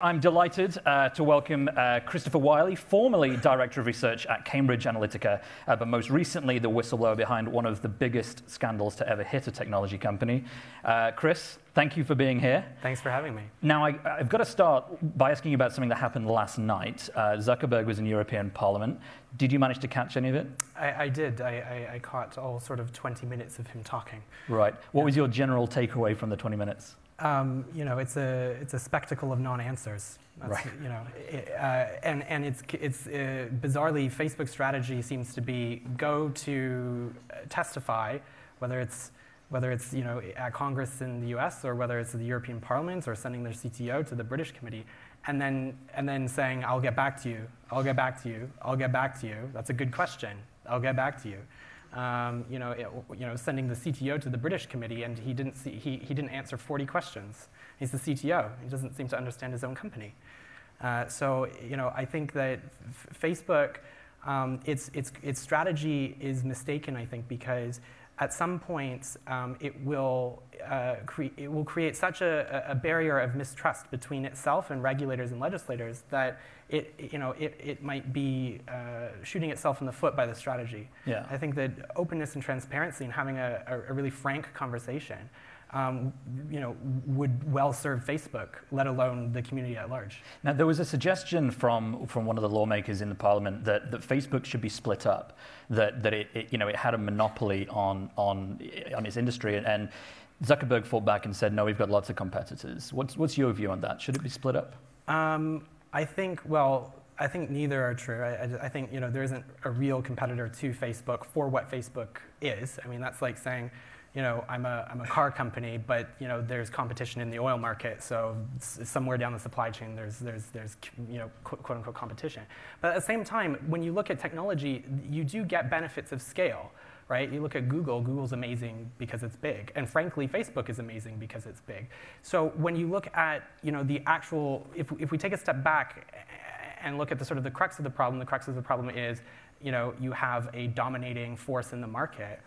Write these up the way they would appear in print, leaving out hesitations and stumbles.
I'm delighted to welcome Christopher Wylie, formerly Director of Research at Cambridge Analytica, but most recently the whistleblower behind one of the biggest scandals to ever hit a technology company. Chris, thank you for being here. Thanks for having me. Now, I've got to start by asking you about something that happened last night. Zuckerberg was in European Parliament. Did you manage to catch any of it? I did. I caught all sort of 20 minutes of him talking. Right. What was your general takeaway from the 20 minutes? You know, it's a spectacle of non-answers. Right. You know, and it's bizarrely, Facebook's strategy seems to be go to testify, whether it's you know at Congress in the U.S. or whether it's the European Parliament or sending their CTO to the British committee, and then saying I'll get back to you, I'll get back to you, I'll get back to you. That's a good question. I'll get back to you. You know, sending the CTO to the British committee, and he didn't answer 40 questions. He's the CTO. He doesn't seem to understand his own company. So you know, I think that Facebook, its strategy is mistaken. I think because at some point it will create such a barrier of mistrust between itself and regulators and legislators that it might be shooting itself in the foot by the strategy. Yeah. I think that openness and transparency and having a really frank conversation you know, would well serve Facebook, let alone the community at large. Now, there was a suggestion from one of the lawmakers in the Parliament that Facebook should be split up, that it had a monopoly on its industry, and Zuckerberg fought back and said, no, we've got lots of competitors. What's your view on that? Should it be split up? I think neither are true. I think you know there isn't a real competitor to Facebook for what Facebook is. I mean, that's like saying, you know, I'm a car company, but you know, there's competition in the oil market, so somewhere down the supply chain, there's you know, quote unquote competition. But at the same time, when you look at technology, you do get benefits of scale, right? You look at Google. Google's amazing because it's big, and frankly, Facebook is amazing because it's big. So when you look at you know the actual, if we take a step back and look at the sort of the crux of the problem is, you know, you have a dominating force in the market.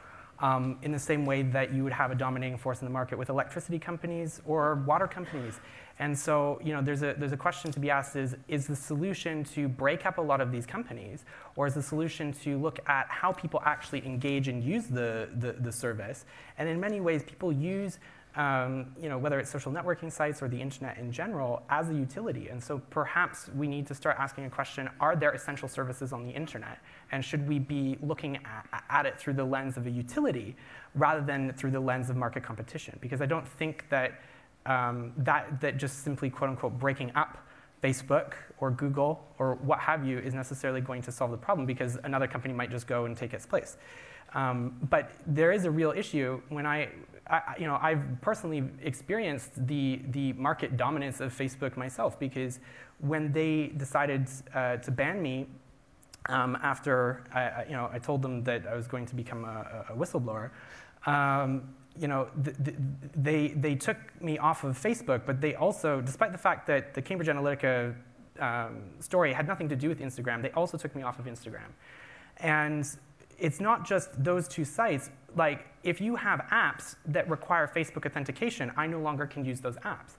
In the same way that you would have a dominating force in the market with electricity companies or water companies. And so, you know, there's a question to be asked is the solution to break up a lot of these companies, or is the solution to look at how people actually engage and use the service? And in many ways, people use you know, whether it's social networking sites or the internet in general, as a utility. And so perhaps we need to start asking a question, are there essential services on the internet? And should we be looking at it through the lens of a utility rather than through the lens of market competition? Because I don't think that that just simply, quote unquote, breaking up Facebook or Google or what have you is necessarily going to solve the problem, because another company might just go and take its place. But there is a real issue when you know, I've personally experienced the market dominance of Facebook myself, because when they decided to ban me after you know, I told them that I was going to become a whistleblower, you know, they took me off of Facebook, but they also, despite the fact that the Cambridge Analytica story had nothing to do with Instagram, they also took me off of Instagram. And it's not just those two sites. Like, if you have apps that require Facebook authentication, I no longer can use those apps.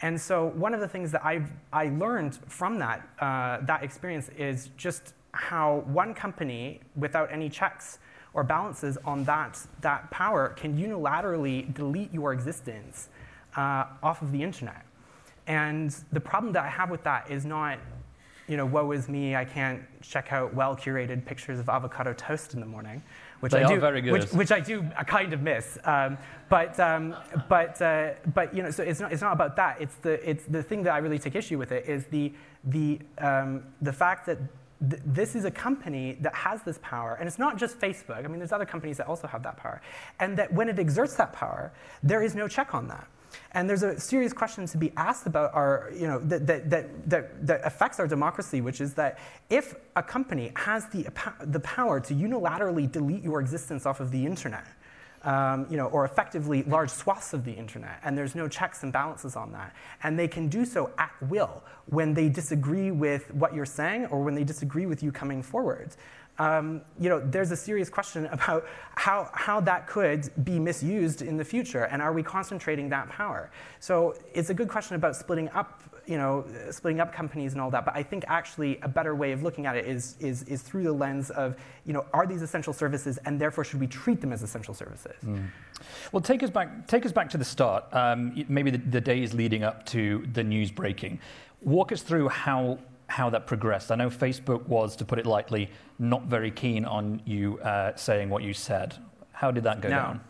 And so one of the things that I learned from that experience is just how one company, without any checks or balances on that power, can unilaterally delete your existence off of the internet. And the problem that I have with that is not, you know, woe is me, I can't check out well-curated pictures of avocado toast in the morning, which I do, very good. which I do kind of miss. But you know, so it's not about that. It's the thing that I really take issue with it is the fact that this is a company that has this power, and it's not just Facebook. I mean, there's other companies that also have that power, and that when it exerts that power, there is no check on that. And there's a serious question to be asked about our, you know, that affects our democracy, which is that if a company has the power to unilaterally delete your existence off of the internet, you know, or effectively large swaths of the internet, and there's no checks and balances on that, and they can do so at will when they disagree with what you're saying or when they disagree with you coming forward, you know, there's a serious question about how that could be misused in the future, and are we concentrating that power? So it's a good question about splitting up, splitting up companies and all that, but I think actually a better way of looking at it is through the lens of, are these essential services, and therefore should we treat them as essential services? Well, take us back to the start, maybe the days leading up to the news breaking. Walk us through how that progressed. I know Facebook was, to put it lightly, not very keen on you saying what you said. How did that go down?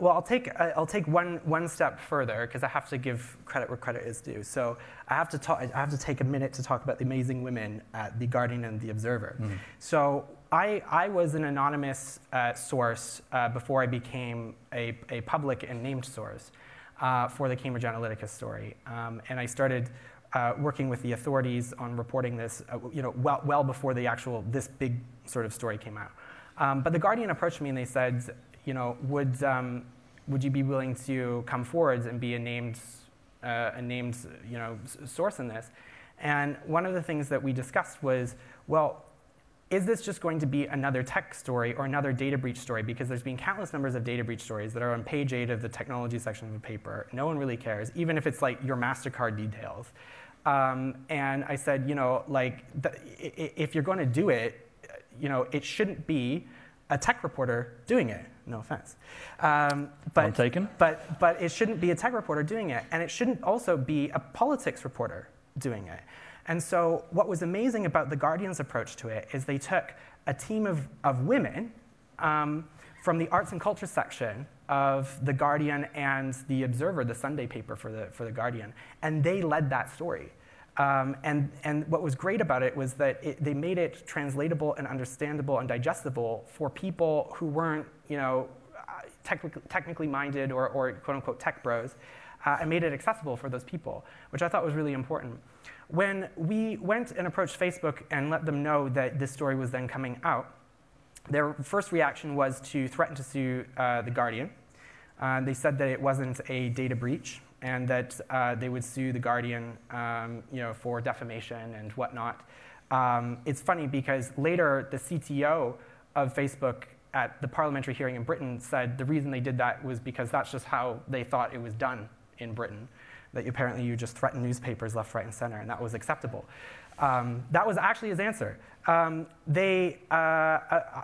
Well, I'll take one step further, because I have to give credit where credit is due. So I have to take a minute to talk about the amazing women at The Guardian and The Observer. So I was an anonymous source before I became a public and named source for the Cambridge Analytica story, and I started working with the authorities on reporting this, well before this big sort of story came out. But The Guardian approached me and they said, would you be willing to come forward and be a named source in this? And one of the things that we discussed was, well, is this just going to be another tech story or another data breach story? Because there's been countless numbers of data breach stories that are on page 8 of the technology section of a paper. No one really cares, even if it's like your MasterCard details. And I said, if you're going to do it, it shouldn't be a tech reporter doing it. No offense. But it shouldn't be a tech reporter doing it, and it shouldn't also be a politics reporter doing it. And so what was amazing about The Guardian's approach to it is they took a team of women from the arts and culture section of The Guardian and The Observer, the Sunday paper for the Guardian, and they led that story. And what was great about it was that they made it translatable and understandable and digestible for people who weren't, technically minded or quote unquote tech bros, and made it accessible for those people, which I thought was really important. When we went and approached Facebook and let them know that this story was then coming out, their first reaction was to threaten to sue The Guardian. They said that it wasn't a data breach, and that they would sue The Guardian for defamation and whatnot. It's funny because later the CTO of Facebook at the parliamentary hearing in Britain said the reason they did that was because that's just how they thought it was done in Britain, that apparently you just threaten newspapers left, right, and center, and that was acceptable. That was actually his answer.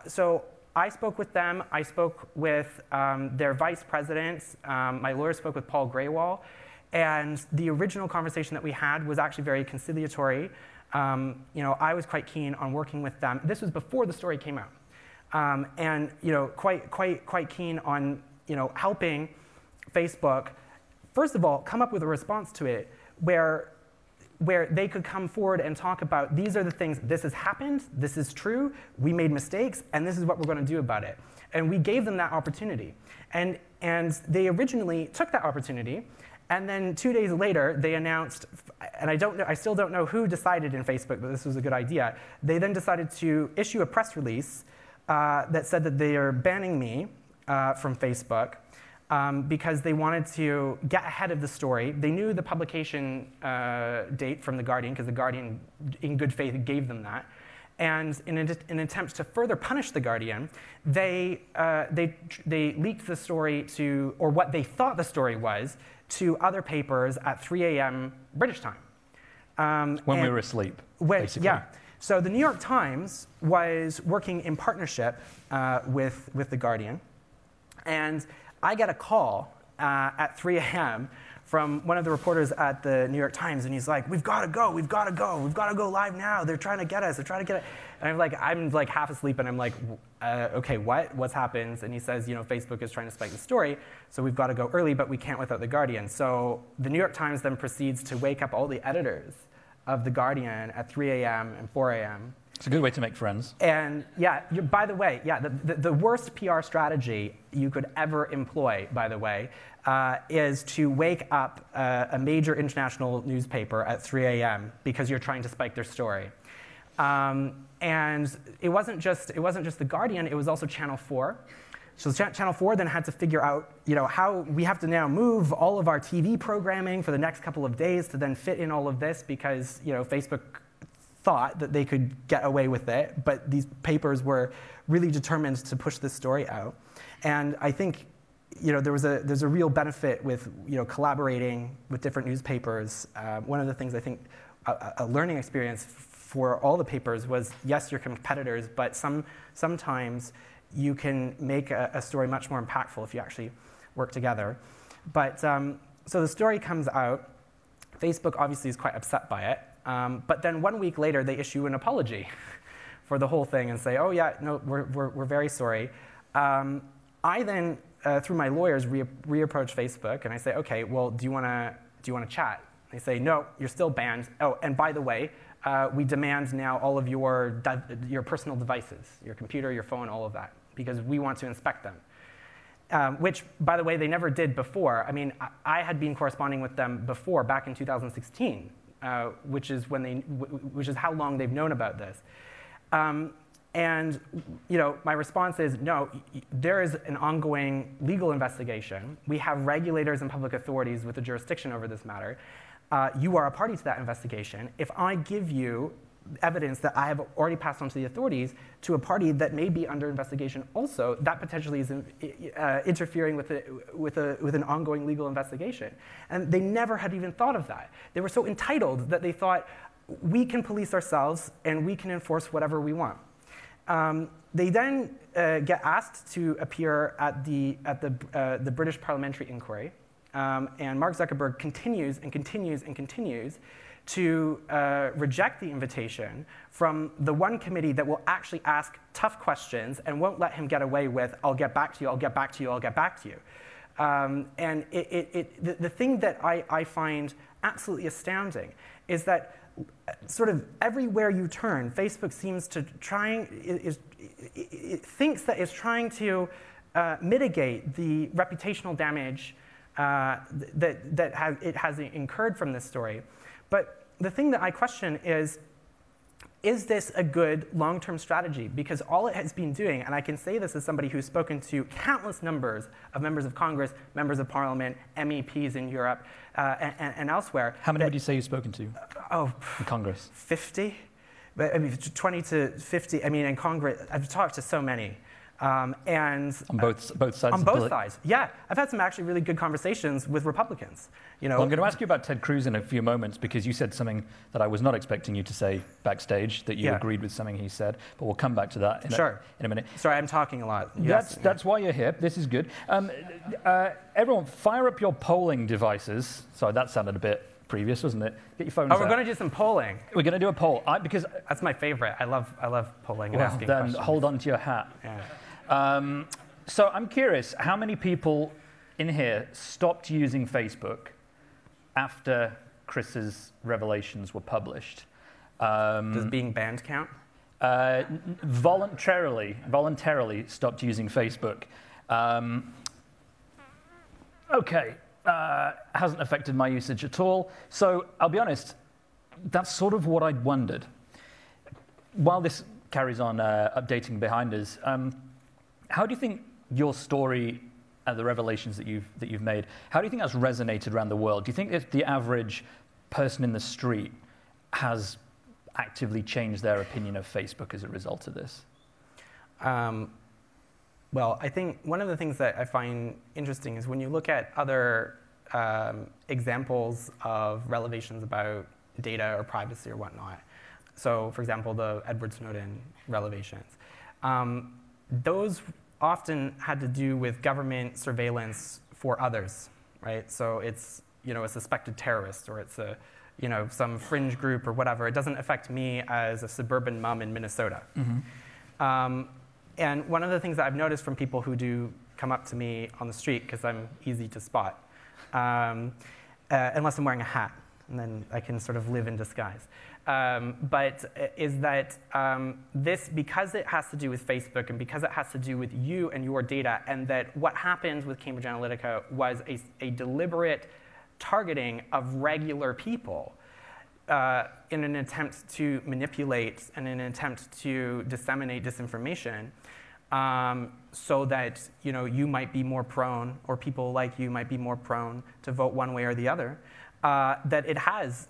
So I spoke with them. I spoke with their vice presidents. My lawyer spoke with Paul Graywall. And the original conversation that we had was actually very conciliatory. I was quite keen on working with them. This was before the story came out. And quite keen on helping Facebook, first of all, come up with a response to it where they could come forward and talk about, these are the things, this has happened, this is true, we made mistakes, and this is what we're going to do about it. And we gave them that opportunity. And they originally took that opportunity, and then 2 days later, they announced, and I still don't know who decided in Facebook that this was a good idea. They then decided to issue a press release that said that they are banning me from Facebook, because they wanted to get ahead of the story. They knew the publication date from The Guardian, because The Guardian, in good faith, gave them that. And in an attempt to further punish The Guardian, they leaked the story to, or what they thought the story was, to other papers at 3 a.m. British time. When we were asleep, basically. Yeah. So the New York Times was working in partnership with The Guardian. And I get a call at 3 a.m. from one of the reporters at the New York Times, and he's like, we've got to go live now. They're trying to get us, And I'm like half asleep, and I'm like, okay, what's happened? And he says, Facebook is trying to spike the story, so we've got to go early, but we can't without The Guardian. So the New York Times then proceeds to wake up all the editors of The Guardian at 3 a.m. and 4 a.m. It's a good way to make friends. And yeah, by the way, the worst PR strategy you could ever employ, by the way, is to wake up a major international newspaper at 3 a.m. because you're trying to spike their story. And it wasn't just The Guardian, it was also Channel 4. So Channel 4 then had to figure out, how we have to now move all of our TV programming for the next couple of days to then fit in all of this, because Facebook thought that they could get away with it, but these papers were really determined to push this story out. And I think there's a real benefit with collaborating with different newspapers. One of the things I think a learning experience for all the papers was, yes, you're competitors, but sometimes you can make a story much more impactful if you actually work together. But so the story comes out. Facebook obviously is quite upset by it. But then 1 week later, they issue an apology for the whole thing and say, oh yeah, no, we're very sorry. I then, through my lawyers, reapproach Facebook and I say, okay, well, do you want to chat? They say, no, you're still banned. Oh, and by the way, we demand now all of your personal devices, your computer, your phone, all of that, because we want to inspect them. Which, by the way, they never did before. I mean, I had been corresponding with them before, back in 2016, which is how long they've known about this. And my response is, no, there is an ongoing legal investigation. We have regulators and public authorities with the jurisdiction over this matter. You are a party to that investigation. If I give you evidence that I have already passed on to the authorities to a party that may be under investigation also, that potentially is interfering with an ongoing legal investigation. And they never had even thought of that. They were so entitled that they thought, we can police ourselves and we can enforce whatever we want. They then get asked to appear at the British parliamentary inquiry. And Mark Zuckerberg continues and continues and continues to reject the invitation from the one committee that will actually ask tough questions and won't let him get away with, I'll get back to you, I'll get back to you, I'll get back to you. And the thing that I find absolutely astounding is that sort of everywhere you turn, Facebook seems to it thinks that it's trying to mitigate the reputational damage that it has incurred from this story. But the thing that I question is this a good long-term strategy? Because all it has been doing, and I can say this as somebody who's spoken to countless numbers of members of Congress, members of Parliament, MEPs in Europe, and elsewhere. How many would you say you've spoken to in Congress? 50? I mean, 20 to 50. I mean, in Congress, I've talked to so many. And on both sides. On both sides, yeah. I've had some actually really good conversations with Republicans. Well, I'm going to ask you about Ted Cruz in a few moments because you said something that I was not expecting you to say backstage, that you agreed with something he said. But we'll come back to that in a minute. Sorry, I'm talking a lot. That's why you're here. This is good. Everyone, fire up your polling devices. Sorry, that sounded a bit previous, wasn't it? Get your phones out. We're going to do some polling. We're going to do a poll because that's my favorite. I love polling. Well, and asking then questions. hold on to your hat. Yeah. So I'm curious, how many people in here stopped using Facebook after Chris's revelations were published? Does being banned count? Voluntarily stopped using Facebook. Okay, hasn't affected my usage at all. So I'll be honest, that's sort of what I'd wondered. While this carries on updating behind us, how do you think your story and the revelations that you've made, how do you think that's resonated around the world? Do you think if the average person in the street has actively changed their opinion of Facebook as a result of this? Well, I think one of the things that I find interesting is when you look at other examples of revelations about data or privacy or whatnot. So, for example, the Edward Snowden revelations. Those often had to do with government surveillance for others, right? So it's a suspected terrorist, or it's some fringe group or whatever. It doesn't affect me as a suburban mom in Minnesota. Mm-hmm. And one of the things that I've noticed from people who do come up to me on the street, because I'm easy to spot, unless I'm wearing a hat, and then I can sort of live in disguise. But is that this, because it has to do with Facebook and because it has to do with you and your data, and that what happened with Cambridge Analytica was a deliberate targeting of regular people in an attempt to manipulate and in an attempt to disseminate disinformation, so that you might be more prone, or people like you might be more prone to vote one way or the other, that it has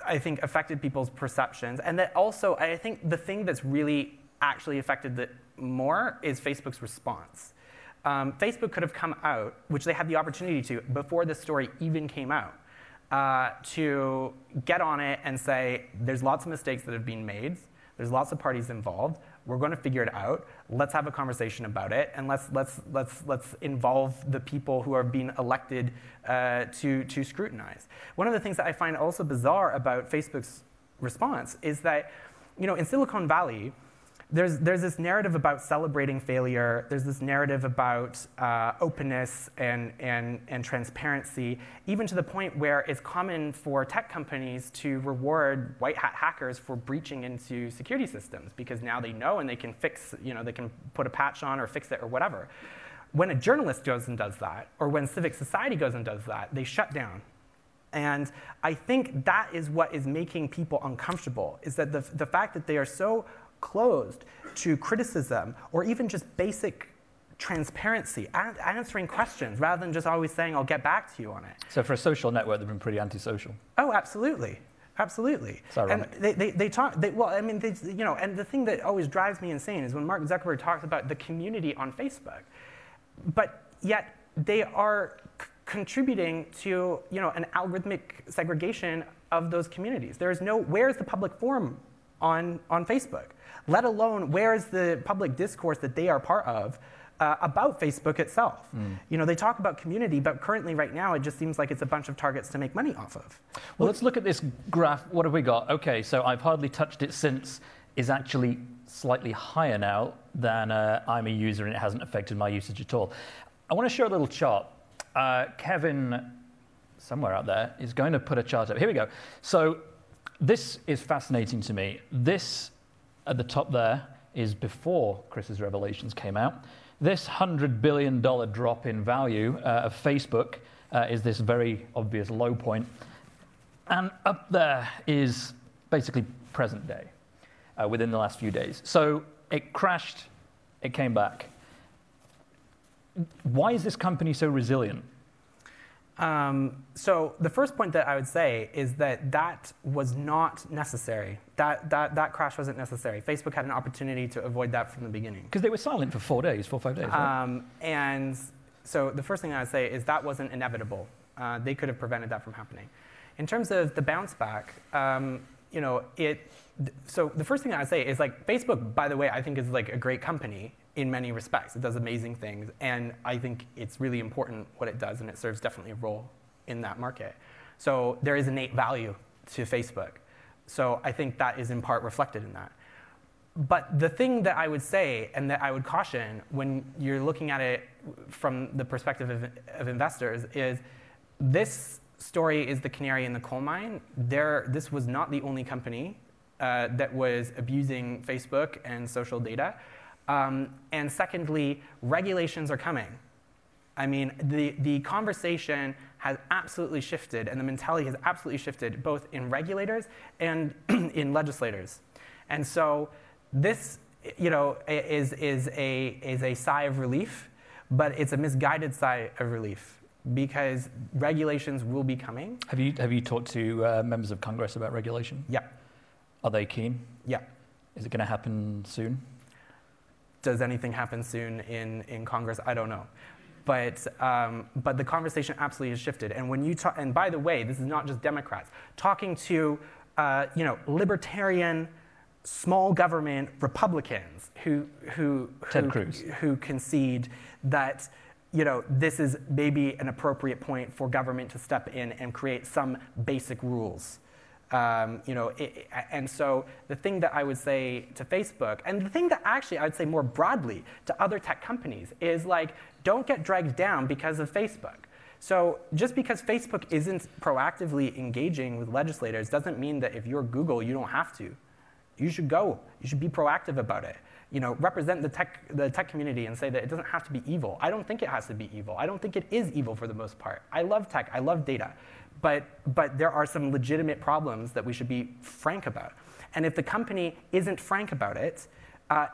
I think, affected people's perceptions. And that also, I think the thing that's really actually affected it more is Facebook's response. Facebook could have come out, which they had the opportunity to before this story even came out, to get on it and say, there's lots of mistakes that have been made. There's lots of parties involved. We're going to figure it out. Let's have a conversation about it, and let's involve the people who are being elected to scrutinize. One of the things that I find also bizarre about Facebook's response is that, in Silicon Valley, there's this narrative about celebrating failure. There's this narrative about openness and transparency, even to the point where it's common for tech companies to reward white hat hackers for breaching into security systems, because now they know and they can fix, they can put a patch on or fix it or whatever. When a journalist goes and does that, or when civic society goes and does that, they shut down. And I think that is what is making people uncomfortable, is that the fact that they are so closed to criticism or even just basic transparency, answering questions rather than just always saying, I'll get back to you on it. So for a social network, they've been pretty antisocial. Oh, absolutely. Absolutely. It's ironic. And they talk, and the thing that always drives me insane is when Mark Zuckerberg talks about the community on Facebook, but yet they are contributing to, an algorithmic segregation of those communities. Where's the public forum on Facebook? Let alone where's the public discourse that they are part of about Facebook itself. They talk about community, but currently right now it just seems like it's a bunch of targets to make money off of. Well, let's look at this graph. What have we got? Okay, so I've hardly touched it since is actually slightly higher now than I'm a user and it hasn't affected my usage at all. I want to show a little chart. Kevin, somewhere out there, is going to put a chart up. Here we go. So this is fascinating to me. This at the top there is before Chris's revelations came out. This $100 billion drop in value of Facebook is this very obvious low point. And up there is basically present day within the last few days. So it crashed, it came back. Why is this company so resilient? So the first point that I would say is that was not necessary. That crash wasn't necessary. Facebook had an opportunity to avoid that from the beginning. Because they were silent for 4 days, 4 or 5 days. Right? And so the first thing I would say is that wasn't inevitable. They could have prevented that from happening. In terms of the bounce back, so the first thing I would say is Facebook, by the way, I think is a great company in many respects. It does amazing things, and I think it's really important what it does, and it serves definitely a role in that market. So there is innate value to Facebook. So I think that is in part reflected in that. But the thing that I would say, and that I would caution when you're looking at it from the perspective of investors, is this story is the canary in the coal mine. This was not the only company that was abusing Facebook and social data. And secondly, regulations are coming. I mean, the conversation has absolutely shifted, and the mentality has absolutely shifted, both in regulators and in legislators. And so this, is a sigh of relief, but it's a misguided sigh of relief because regulations will be coming. Have you talked to members of Congress about regulation? Yeah. Are they keen? Yeah. Is it going to happen soon? Does anything happen soon in Congress? I don't know. But the conversation absolutely has shifted. And when you talk, and by the way, this is not just Democrats. Talking to libertarian, small government Republicans who concede that this is maybe an appropriate point for government to step in and create some basic rules. And so the thing that I would say to Facebook, and the thing that actually I would say more broadly to other tech companies is don't get dragged down because of Facebook. So just because Facebook isn't proactively engaging with legislators doesn't mean that if you're Google, you don't have to. You should go. You should be proactive about it. Represent the tech community and say that it doesn't have to be evil. I don't think it has to be evil. I don't think it is evil for the most part. I love tech. I love data. But there are some legitimate problems that we should be frank about. And if the company isn't frank about it,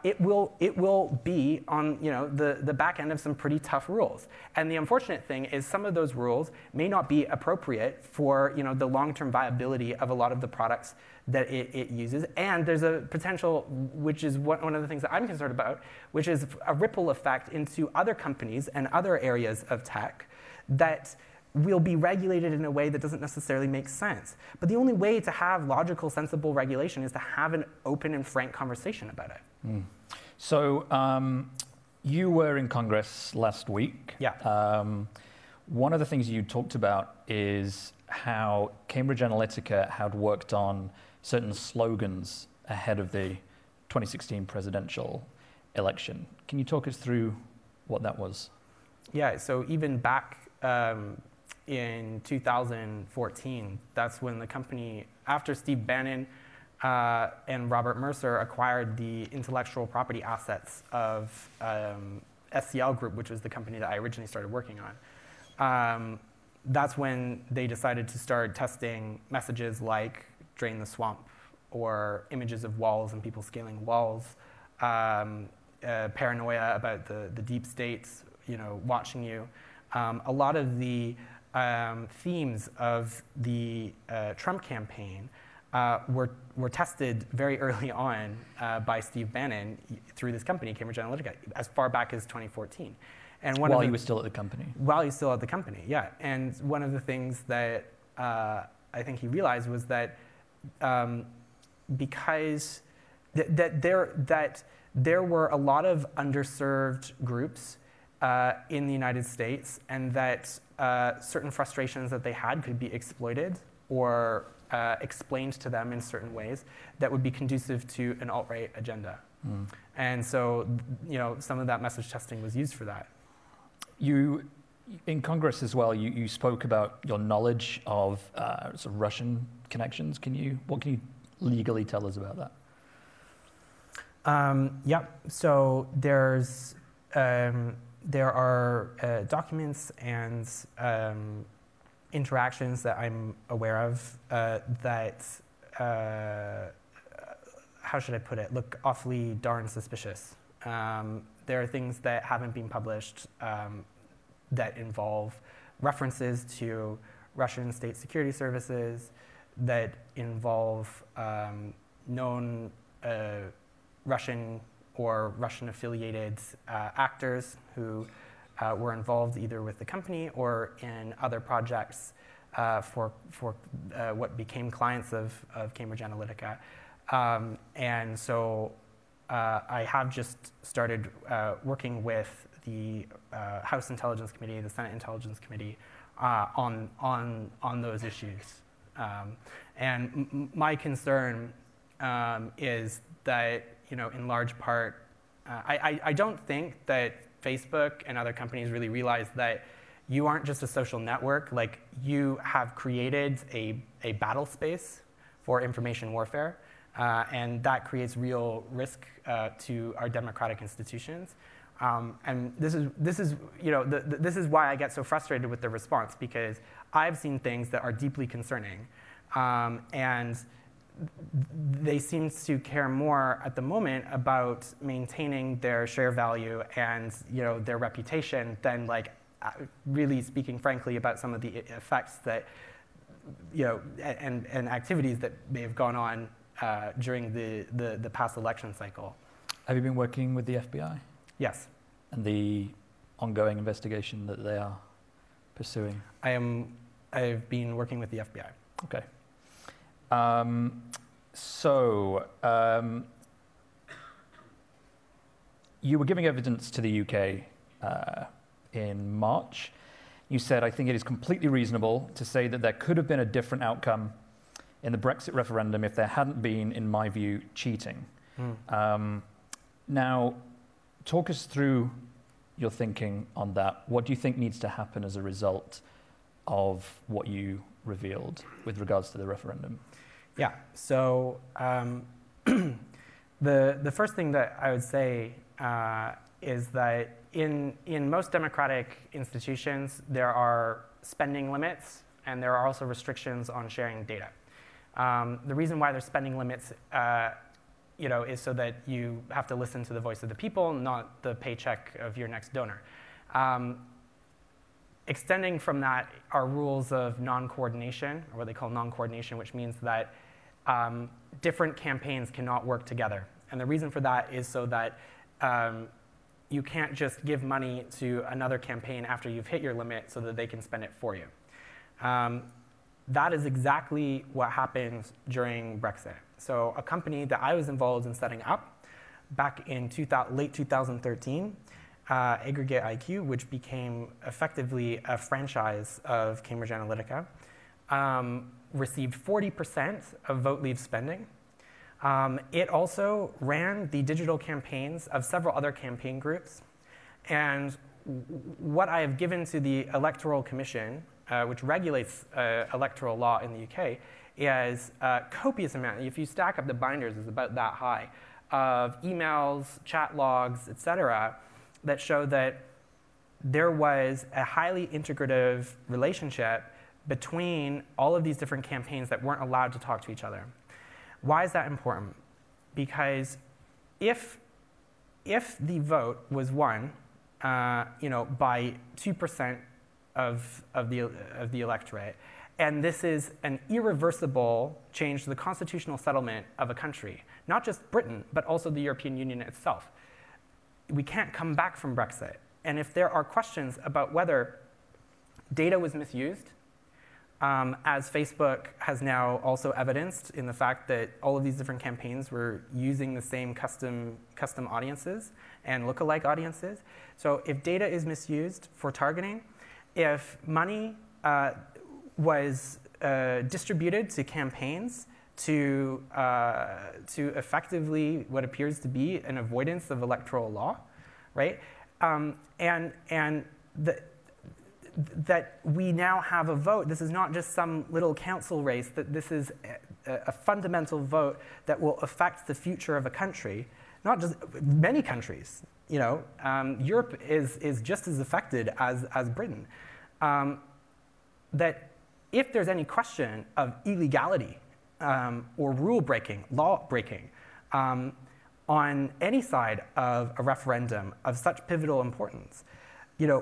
it will be on the back end of some pretty tough rules. And the unfortunate thing is some of those rules may not be appropriate for the long-term viability of a lot of the products that it uses. And there's a potential, which is one of the things that I'm concerned about, which is a ripple effect into other companies and other areas of tech that will be regulated in a way that doesn't necessarily make sense. But the only way to have logical, sensible regulation is to have an open and frank conversation about it. Mm. So you were in Congress last week. Yeah. One of the things you talked about is how Cambridge Analytica had worked on certain slogans ahead of the 2016 presidential election. Can you talk us through what that was? Yeah, so even back in 2014, that's when the company, after Steve Bannon and Robert Mercer acquired the intellectual property assets of SCL Group, which was the company that I originally started working on. That's when they decided to start testing messages like drain the swamp, or images of walls and people scaling walls, paranoia about the deep states watching you. A lot of the themes of the Trump campaign were tested very early on by Steve Bannon through this company, Cambridge Analytica, as far back as 2014. And while he was still at the company. While he's still at the company, yeah. And one of the things that I think he realized was that because there were a lot of underserved groups in the United States, and that certain frustrations that they had could be exploited or explained to them in certain ways that would be conducive to an alt-right agenda. Mm. And so, some of that message testing was used for that. You, in Congress as well, you spoke about your knowledge of sort of Russian connections. What can you legally tell us about that? Yeah, so there are documents and interactions that I'm aware of that, how should I put it, look awfully darn suspicious. There are things that haven't been published that involve references to Russian state security services, that involve known Russian or Russian-affiliated actors who were involved either with the company or in other projects for what became clients of Cambridge Analytica. And so I have just started working with the House Intelligence Committee, the Senate Intelligence Committee, on those issues. And my concern is that, in large part, I don't think that Facebook and other companies really realize that you aren't just a social network. Like, you have created a battle space for information warfare, and that creates real risk to our democratic institutions. And this is why I get so frustrated with the response, because I've seen things that are deeply concerning, and they seem to care more at the moment about maintaining their share value and their reputation than really speaking frankly about some of the effects that and activities that may have gone on during the past election cycle. Have you been working with the FBI? Yes. And the ongoing investigation that they are pursuing? I've been working with the FBI. Okay. You were giving evidence to the UK in March. You said, I think it is completely reasonable to say that there could have been a different outcome in the Brexit referendum if there hadn't been, in my view, cheating. Now, talk us through your thinking on that. What do you think needs to happen as a result of what you revealed with regards to the referendum? Yeah, so the first thing that I would say is that in most democratic institutions, there are spending limits, and there are also restrictions on sharing data. The reason why there's spending limits is so that you have to listen to the voice of the people, not the paycheck of your next donor. Extending from that are rules of non-coordination, or what they call non-coordination, which means that different campaigns cannot work together. And the reason for that is so that you can't just give money to another campaign after you've hit your limit so that they can spend it for you. That is exactly what happened during Brexit. So a company that I was involved in setting up back in late 2013, Aggregate IQ, which became effectively a franchise of Cambridge Analytica, received 40% of vote leave spending. It also ran the digital campaigns of several other campaign groups. And what I have given to the Electoral Commission, which regulates electoral law in the UK, is a copious amount. If you stack up the binders, it's about that high, of emails, chat logs, et cetera, that show that there was a highly integrative relationship between all of these different campaigns that weren't allowed to talk to each other. Why is that important? Because if the vote was won by 2% of the electorate, and this is an irreversible change to the constitutional settlement of a country, not just Britain, but also the European Union itself, we can't come back from Brexit. And if there are questions about whether data was misused, as Facebook has now also evidenced in the fact that all of these different campaigns were using the same custom audiences and lookalike audiences. So if data is misused for targeting, if money was distributed to campaigns to effectively what appears to be an avoidance of electoral law, right? That we now have a vote. This is not just some little council race, that this is a fundamental vote that will affect the future of a country, not just many countries. Europe is just as affected as Britain. That if there's any question of illegality or rule breaking, law breaking, on any side of a referendum of such pivotal importance,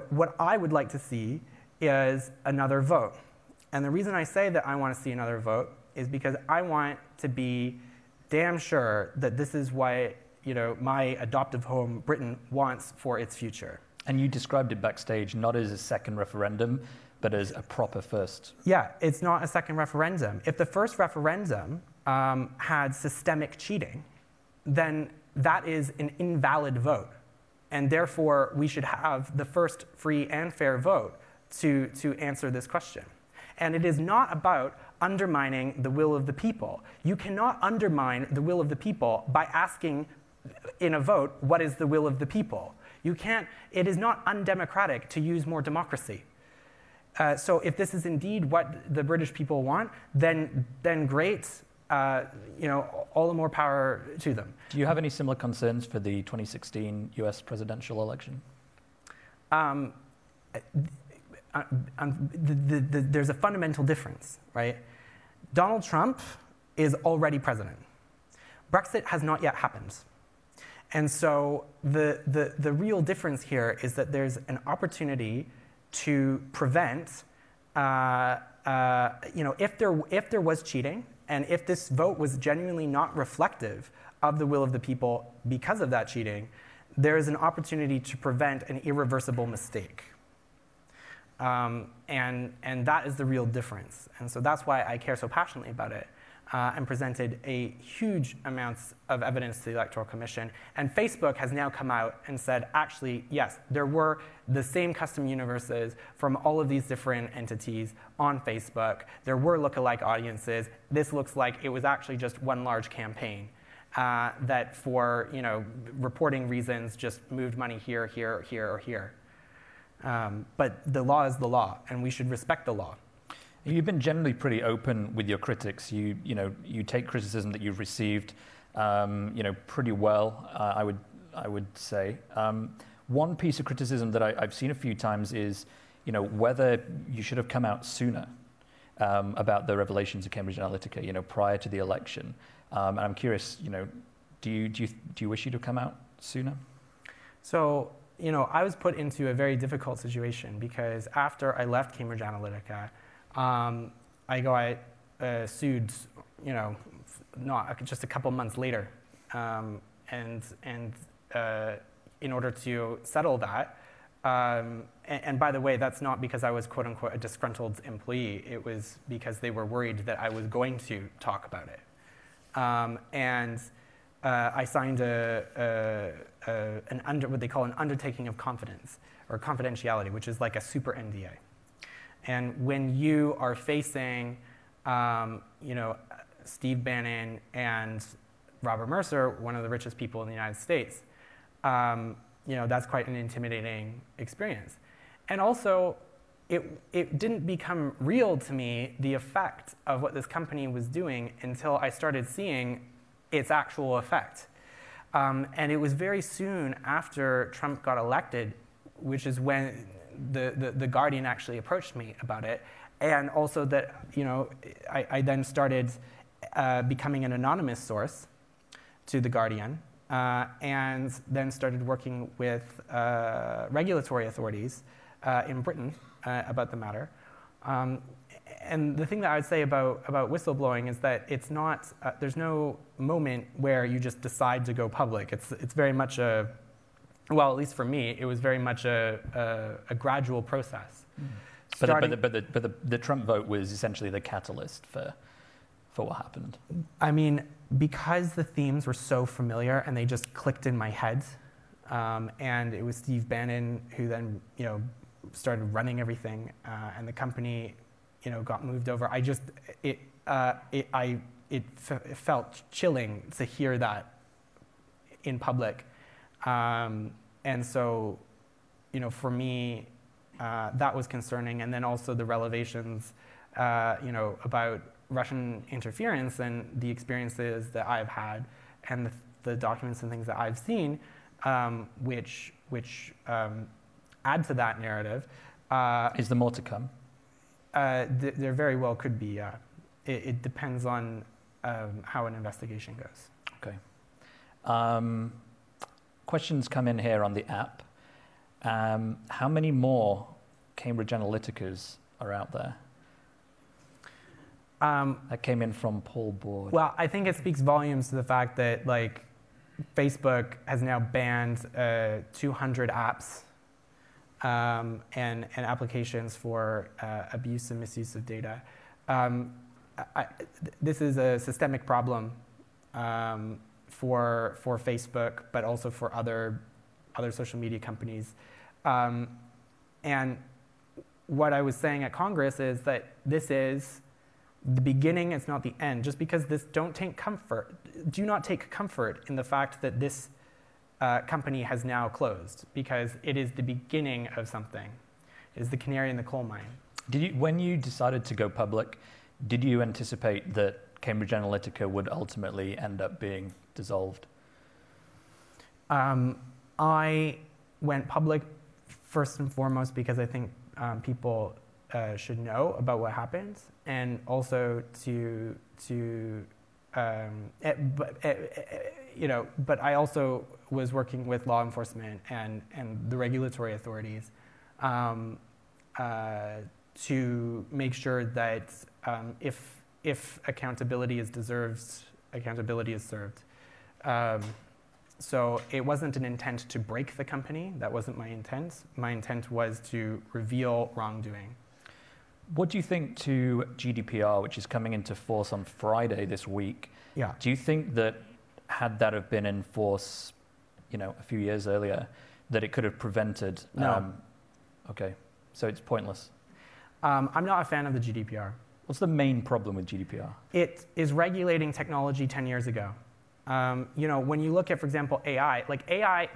what I would like to see is another vote. And the reason I say that I want to see another vote is because I want to be damn sure that this is what my adoptive home, Britain, wants for its future. And you described it backstage not as a second referendum, but as a proper first. Yeah, it's not a second referendum. If the first referendum had systemic cheating, then that is an invalid vote. And therefore, we should have the first free and fair vote to answer this question. And it is not about undermining the will of the people. You cannot undermine the will of the people by asking in a vote, what is the will of the people? You can't, it is not undemocratic to use more democracy. So if this is indeed what the British people want, then great. All the more power to them. Do you have any similar concerns for the 2016 US presidential election? There's a fundamental difference, right? Donald Trump is already president. Brexit has not yet happened. And so the real difference here is that there's an opportunity to prevent, if there was cheating, and if this vote was genuinely not reflective of the will of the people because of that cheating, there is an opportunity to prevent an irreversible mistake. And that is the real difference. And so that's why I care so passionately about it and presented a huge amounts of evidence to the Electoral Commission. And Facebook has now come out and said, actually, yes, there were the same custom universes from all of these different entities on Facebook. There were lookalike audiences. This looks like it was actually just one large campaign that for reporting reasons just moved money here, here, here, or here. But the law is the law, and we should respect the law. You've been generally pretty open with your critics. You take criticism that you've received, pretty well. I would say. One piece of criticism that I've seen a few times is, whether you should have come out sooner about the revelations of Cambridge Analytica, prior to the election. And I'm curious, Do you wish you'd have come out sooner? So, I was put into a very difficult situation because after I left Cambridge Analytica, I got sued, not just a couple months later, and in order to settle that. And by the way, that's not because I was quote unquote a disgruntled employee. It was because they were worried that I was going to talk about it. I signed what they call an undertaking of confidence or confidentiality, which is like a super NDA. And when you are facing, Steve Bannon and Robert Mercer, one of the richest people in the United States, that's quite an intimidating experience. And also, it didn't become real to me, the effect of what this company was doing, until I started seeing its actual effect. And it was very soon after Trump got elected, which is when the Guardian actually approached me about it. And also that, I then started becoming an anonymous source to the Guardian, and then started working with regulatory authorities in Britain about the matter. And the thing that I would say about whistleblowing is that it's not, there's no moment where you just decide to go public. It's very much well, at least for me, it was very much a gradual process. But the Trump vote was essentially the catalyst for what happened. I mean, because the themes were so familiar and they just clicked in my head, and it was Steve Bannon who then started running everything, and the company got moved over. It felt chilling to hear that in public, and so for me that was concerning. And then also the revelations about Russian interference and the experiences that I've had and the documents and things that I've seen, which add to that narrative. Is there more to come? There very well could be, yeah. It depends on how an investigation goes. Okay. Questions come in here on the app. How many more Cambridge Analyticas are out there? That came in from Paul Board. Well, I think it speaks volumes to the fact that Facebook has now banned 200 apps and applications for abuse and misuse of data. This is a systemic problem for Facebook, but also for other social media companies. And what I was saying at Congress is that this is the beginning, it's not the end. Just because this, do not take comfort in the fact that this company has now closed, because it is the beginning of something. It is the canary in the coal mine. When you decided to go public, did you anticipate that Cambridge Analytica would ultimately end up being dissolved? I went public first and foremost because I think people should know about what happened, and also but I also was working with law enforcement and the regulatory authorities to make sure that if accountability is deserved, accountability is served. So it wasn't an intent to break the company. That wasn't my intent. My intent was to reveal wrongdoing. What do you think to GDPR, which is coming into force on Friday this week? Yeah. Do you think that had that have been in force, a few years earlier, that it could have prevented? No. Okay, so it's pointless. I'm not a fan of the GDPR. What's the main problem with GDPR? It is regulating technology 10 years ago. When you look at, for example, AI,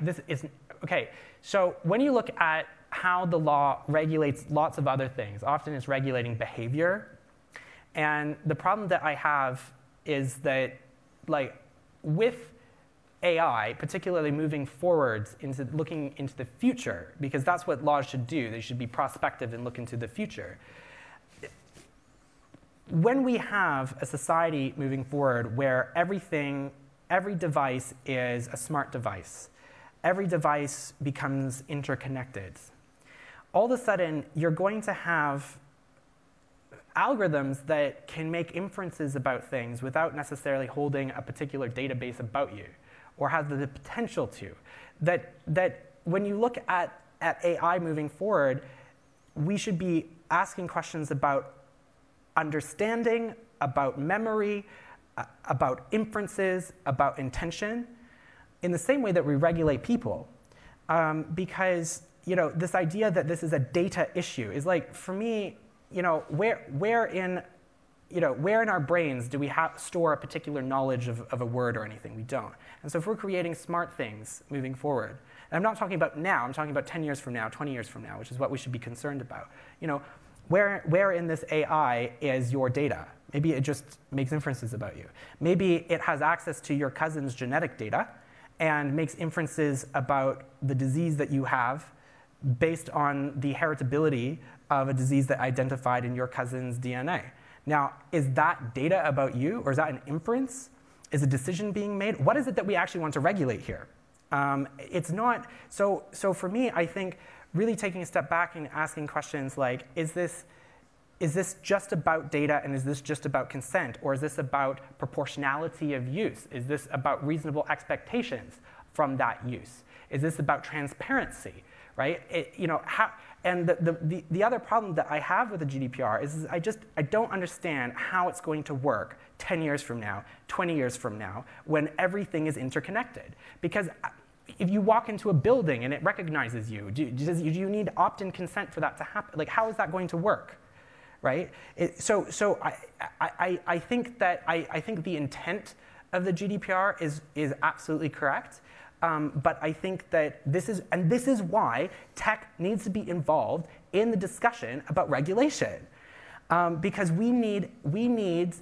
so when you look at how the law regulates lots of other things, often it's regulating behavior. And the problem that I have is that, with AI, particularly moving forwards into looking into the future, because that's what laws should do. They should be prospective and look into the future. When we have a society moving forward where everything every device is a smart device. Every device becomes interconnected. All of a sudden, you're going to have algorithms that can make inferences about things without necessarily holding a particular database about you, or have the potential to. That when you look at AI moving forward, we should be asking questions about understanding, about memory, about inferences, about intention, in the same way that we regulate people. Because this idea that this is a data issue is like, for me, where in our brains do we store a particular knowledge of a word or anything? We don't. And so if we're creating smart things moving forward, and I'm not talking about now, I'm talking about 10 years from now, 20 years from now, which is what we should be concerned about. Where in this AI is your data? Maybe it just makes inferences about you. Maybe it has access to your cousin's genetic data and makes inferences about the disease that you have based on the heritability of a disease that identified in your cousin's DNA. Now, is that data about you, or is that an inference? Is a decision being made? What is it that we actually want to regulate here? It's not. So for me, I think really taking a step back and asking questions like, is this just about data, and is this just about consent? Or is this about proportionality of use? Is this about reasonable expectations from that use? Is this about transparency, right? And the other problem that I have with the GDPR is I don't understand how it's going to work 10 years from now, 20 years from now, when everything is interconnected. Because if you walk into a building and it recognizes you, do you need opt-in consent for that to happen? Like, how is that going to work, right? So I think the intent of the GDPR is absolutely correct. But I think that this is why tech needs to be involved in the discussion about regulation. Because we need,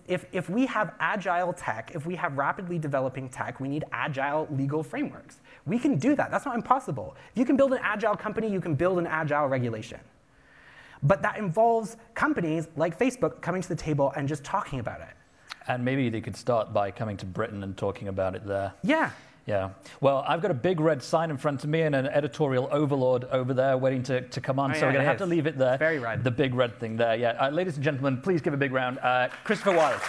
if we have agile tech, if we have rapidly developing tech, we need agile legal frameworks. We can do that. That's not impossible. If you can build an agile company, you can build an agile regulation. But that involves companies like Facebook coming to the table and just talking about it. And maybe they could start by coming to Britain and talking about it there. Yeah. Yeah. Well, I've got a big red sign in front of me and an editorial overlord over there waiting to come on. So we're going to have to leave it there. It's very red. The big red thing there. Yeah. Ladies and gentlemen, please give a big round. Christopher Wylie.